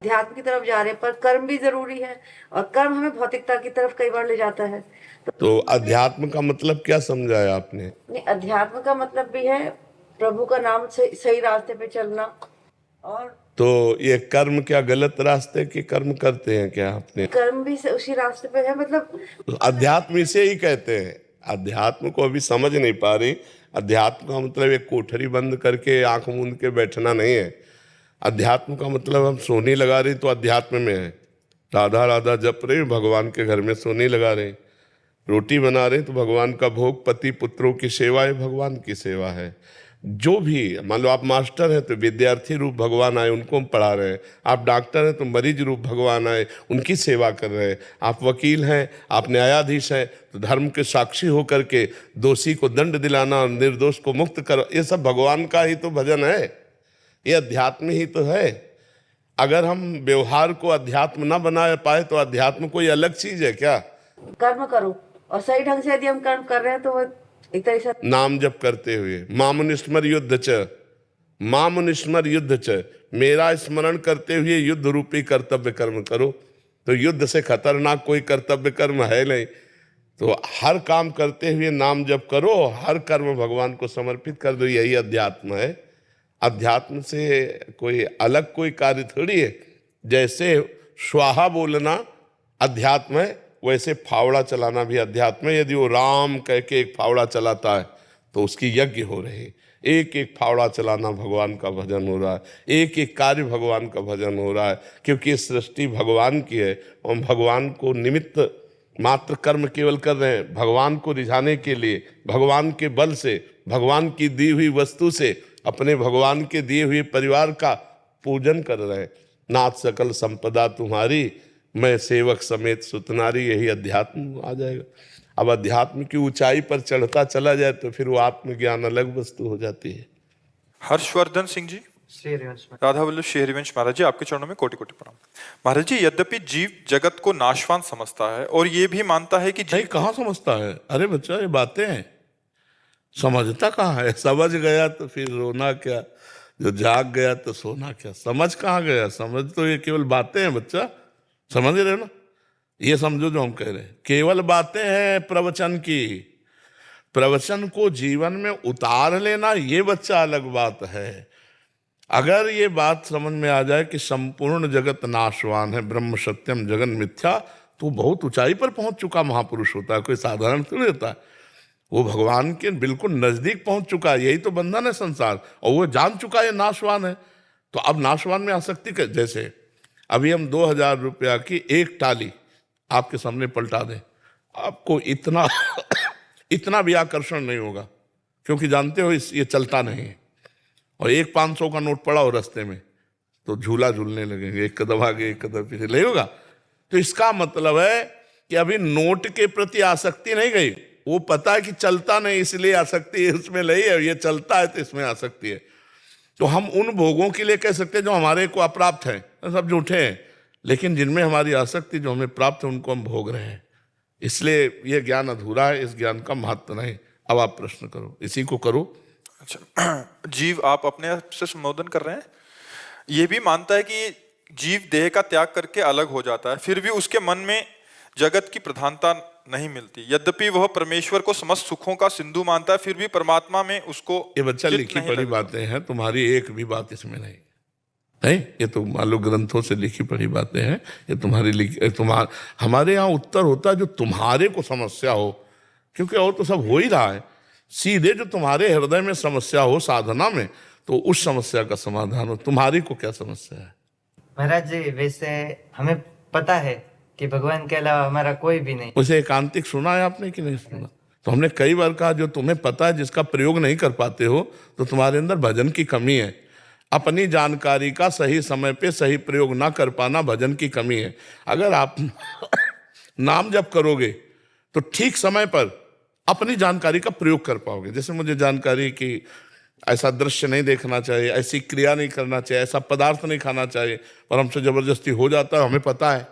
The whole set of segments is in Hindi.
अध्यात्म की तरफ जा रहे हैं, पर कर्म भी जरूरी है और कर्म हमें भौतिकता की तरफ कई बार ले जाता है। तो अध्यात्म का मतलब क्या समझाया आपने? नहीं, अध्यात्म का मतलब भी है प्रभु का नाम से सही रास्ते पे चलना। और तो ये कर्म क्या गलत रास्ते के कर्म करते हैं क्या आपने? कर्म भी उसी रास्ते पे है, मतलब तो अध्यात्म इसे ही कहते हैं। अध्यात्म को अभी समझ नहीं पा रही। अध्यात्म का मतलब एक कोठरी बंद करके आंख मूंद के बैठना नहीं है। अध्यात्म का मतलब हम सोनी लगा रहे तो अध्यात्म में है। राधा राधा जप रहे भगवान के घर में सोनी लगा रहे, रोटी बना रहे तो भगवान का भोग, पति पुत्रों की सेवा है, भगवान की सेवा है। जो भी मान लो आप मास्टर हैं तो विद्यार्थी रूप भगवान आए, उनको हम पढ़ा रहे हैं। आप डॉक्टर हैं तो मरीज रूप भगवान आए, उनकी सेवा कर रहे हैं। आप वकील हैं, आप न्यायाधीश हैं तो धर्म के साक्षी होकर के दोषी को दंड दिलाना और निर्दोष को मुक्त करो, ये सब भगवान का ही तो भजन है, ये अध्यात्म ही तो है। अगर हम व्यवहार को अध्यात्म ना बना पाए तो अध्यात्म कोई अलग चीज है क्या? कर्म करो और सही ढंग से यदि हम कर्म कर रहे हैं तो वो एक तरह से नाम जप करते हुए मामुनिस्मर युद्ध च, मामुनिस्मर युद्ध च, मेरा स्मरण करते हुए युद्ध रूपी कर्तव्य कर्म करो। तो युद्ध से खतरनाक कोई कर्तव्य कर्म है नहीं। तो हर काम करते हुए नाम जप करो, हर कर्म भगवान को समर्पित कर दो, यही अध्यात्म है। अध्यात्म से कोई अलग कोई कार्य थोड़ी है। जैसे स्वाहा बोलना अध्यात्म है, वैसे फावड़ा चलाना भी अध्यात्म है। यदि वो राम कह के एक फावड़ा चलाता है तो उसकी यज्ञ हो रही है। एक एक फावड़ा चलाना भगवान का भजन हो रहा है, एक एक कार्य भगवान का भजन हो रहा है, क्योंकि ये सृष्टि भगवान की है। हम भगवान को निमित्त मात्र कर्म केवल कर रहे हैं, भगवान को रिझाने के लिए, भगवान के बल से, भगवान की दी हुई वस्तु से अपने भगवान के दिए हुए परिवार का पूजन कर रहे हैं। नाथ सकल संपदा तुम्हारी, मैं सेवक समेत सुतनारी, यही अध्यात्म आ जाएगा। अब अध्यात्म की ऊंचाई पर चढ़ता चला जाए तो फिर वो आत्मज्ञान अलग वस्तु हो जाती है। हर्षवर्धन सिंह जी, राधा वल्लभ श्री हरिवंश महाराज जी, आपके चरणों में कोटि कोटि प्रणाम। महाराज जी, यद्यपि जीव जगत को नाशवान समझता है और ये भी मानता है कि नहीं, कहाँ समझता है? अरे बच्चा, ये बातें हैं, समझता कहाँ है? समझ गया तो फिर रोना क्या, जो जाग गया तो सोना क्या। समझ कहाँ गया? समझ तो ये केवल बातें हैं बच्चा, समझ रहे हो ना? ये समझो जो हम कह रहे हैं, केवल बातें हैं प्रवचन की। प्रवचन को जीवन में उतार लेना ये बच्चा अलग बात है। अगर ये बात समझ में आ जाए कि संपूर्ण जगत नाशवान है, ब्रह्म सत्यम जगन मिथ्या, तो बहुत ऊंचाई पर पहुंच चुका महापुरुष होता है, कोई साधारण थोड़ी होता है। वो भगवान के बिल्कुल नजदीक पहुंच चुका है, यही तो बंधन है संसार, और वो जान चुका है नाशवान है। तो अब नाशवान में आसक्ति कर, जैसे अभी हम 2000 रुपया की एक टाली आपके सामने पलटा दें, आपको इतना इतना भी आकर्षण नहीं होगा, क्योंकि जानते हो ये चलता नहीं है। और एक 500 का नोट पड़ा हो रास्ते में तो झूला झूलने लगेंगे, एक कदम आगे एक कदम पीछे, नहीं होगा। तो इसका मतलब है कि अभी नोट के प्रति आसक्ति नहीं गई, वो पता है कि चलता नहीं इसलिए आसक्ति है, उसमें नहीं है, ये चलता है तो इसमें आसक्ति है। तो हम उन भोगों के लिए कह सकते हैं जो हमारे को अप्राप्त हैं, सब झूठे हैं, लेकिन जिनमें हमारी आसक्ति जो हमें प्राप्त है उनको हम भोग रहे हैं। इसलिए यह ज्ञान अधूरा है, इस ज्ञान का महत्व नहीं। अब आप प्रश्न करो, इसी को करो। अच्छा, जीव आप अपने आप से संबोधन कर रहे हैं, ये भी मानता है कि जीव देह का त्याग करके अलग हो जाता है, फिर भी उसके मन में जगत की प्रधानता नहीं मिलती। यद्यपि वह परमेश्वर को समस्त सुखों का सिंधु मानता है, फिर भी परमात्मा में उसको ये बच्चा लिखी पढ़ी बातें हैं, तुम्हारी एक भी बात इसमें नहीं है। ये तो मान लो ग्रंथों से लिखी पढ़ी बातें हैं, ये तुम्हारी हमारे यहाँ उत्तर होता है जो तुम्हारे को समस्या हो, क्योंकि और तो सब हो ही रहा है। सीधे जो तुम्हारे हृदय में समस्या हो साधना में, तो उस समस्या का समाधान हो। तुम्हारी को क्या समस्या है? महाराज जी, वैसे हमें पता है कि भगवान के अलावा हमारा कोई भी नहीं। उसे एकांतिक सुना है आपने कि नहीं सुना? तो हमने कई बार कहा जो तुम्हें पता है, जिसका प्रयोग नहीं कर पाते हो, तो तुम्हारे अंदर भजन की कमी है। अपनी जानकारी का सही समय पे सही प्रयोग ना कर पाना भजन की कमी है। अगर आप नाम जप करोगे तो ठीक समय पर अपनी जानकारी का प्रयोग कर पाओगे। जैसे मुझे जानकारी की ऐसा दृश्य नहीं देखना चाहिए, ऐसी क्रिया नहीं करना चाहिए, ऐसा पदार्थ नहीं खाना चाहिए, पर हमसे जबरदस्ती हो जाता है, हमें पता है।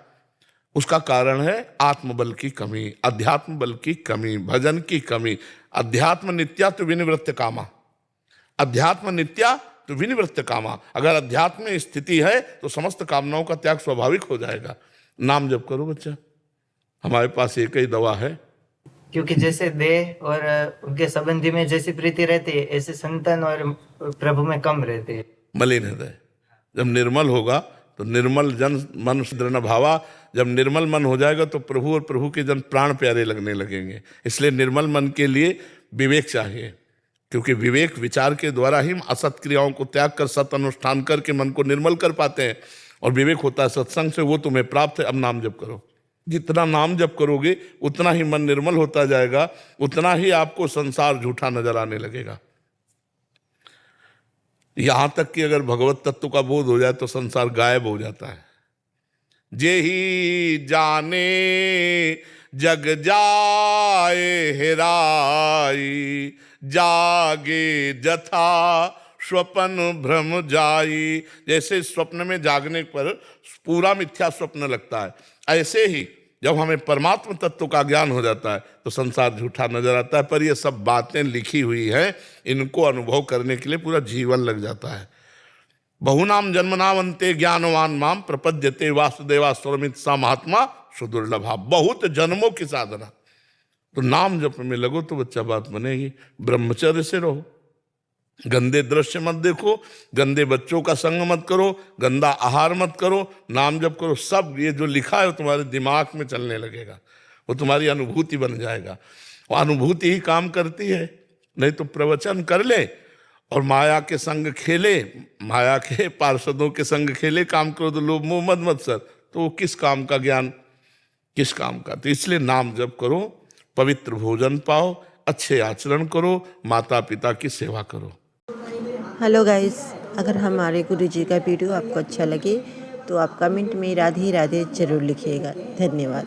उसका कारण है आत्मबल की कमी, अध्यात्म बल की कमी, भजन की कमी। अध्यात्म नित्या तो विनिवृत्त कामा, अध्यात्म नित्या तो विनिवृत्त कामा, अगर अध्यात्म में स्थिति है तो समस्त कामनाओं का त्याग स्वाभाविक हो जाएगा। नाम जप करो बच्चा, हमारे पास एक ही दवा है। क्योंकि जैसे देह और उनके संबंधी में जैसी प्रीति रहती है, ऐसे संतान और प्रभु में कम रहती है। मलिन हृदय जब निर्मल होगा तो निर्मल जन मन दृढ़ भावा, जब निर्मल मन हो जाएगा तो प्रभु और प्रभु के जन प्राण प्यारे लगने लगेंगे। इसलिए निर्मल मन के लिए विवेक चाहिए, क्योंकि विवेक विचार के द्वारा ही हम असत क्रियाओं को त्याग कर सत अनुष्ठान करके मन को निर्मल कर पाते हैं। और विवेक होता है सत्संग से, वो तुम्हें प्राप्त है। अब नाम जप करो, जितना नाम जप करोगे उतना ही मन निर्मल होता जाएगा, उतना ही आपको संसार झूठा नजर आने लगेगा। यहां तक कि अगर भगवत तत्व का बोध हो जाए तो संसार गायब हो जाता है। जे ही जाने जग जाए हेराई, जागे जथा स्वप्न भ्रम जाई। जैसे स्वप्न में जागने पर पूरा मिथ्या स्वप्न लगता है, ऐसे ही जब हमें परमात्म तत्व का ज्ञान हो जाता है तो संसार झूठा नजर आता है। पर ये सब बातें लिखी हुई हैं, इनको अनुभव करने के लिए पूरा जीवन लग जाता है। बहुनाम जन्मनावंते ज्ञानवान माम प्रपद्यते वासुदेवा स्वरमित सा महात्मा सुदुर्लभा। बहुत जन्मों की साधना, तो नाम जप में लगो तो बच्चा बात बनेगी। ब्रह्मचर्य से रहो, गंदे दृश्य मत देखो, गंदे बच्चों का संग मत करो, गंदा आहार मत करो, नाम जप करो। सब ये जो लिखा है वो तुम्हारे दिमाग में चलने लगेगा, वो तुम्हारी अनुभूति बन जाएगा। वो अनुभूति ही काम करती है। नहीं तो प्रवचन कर ले और माया के संग खेले, माया के पार्षदों के संग खेले, काम करो तो लोभ मोह मद मत्सर, तो वो किस काम का ज्ञान, किस काम का। तो इसलिए नाम जप करो, पवित्र भोजन पाओ, अच्छे आचरण करो, माता पिता की सेवा करो। हेलो गाइस, अगर हमारे गुरु जी का वीडियो आपको अच्छा लगे तो आप कमेंट में राधे राधे जरूर लिखिएगा। धन्यवाद।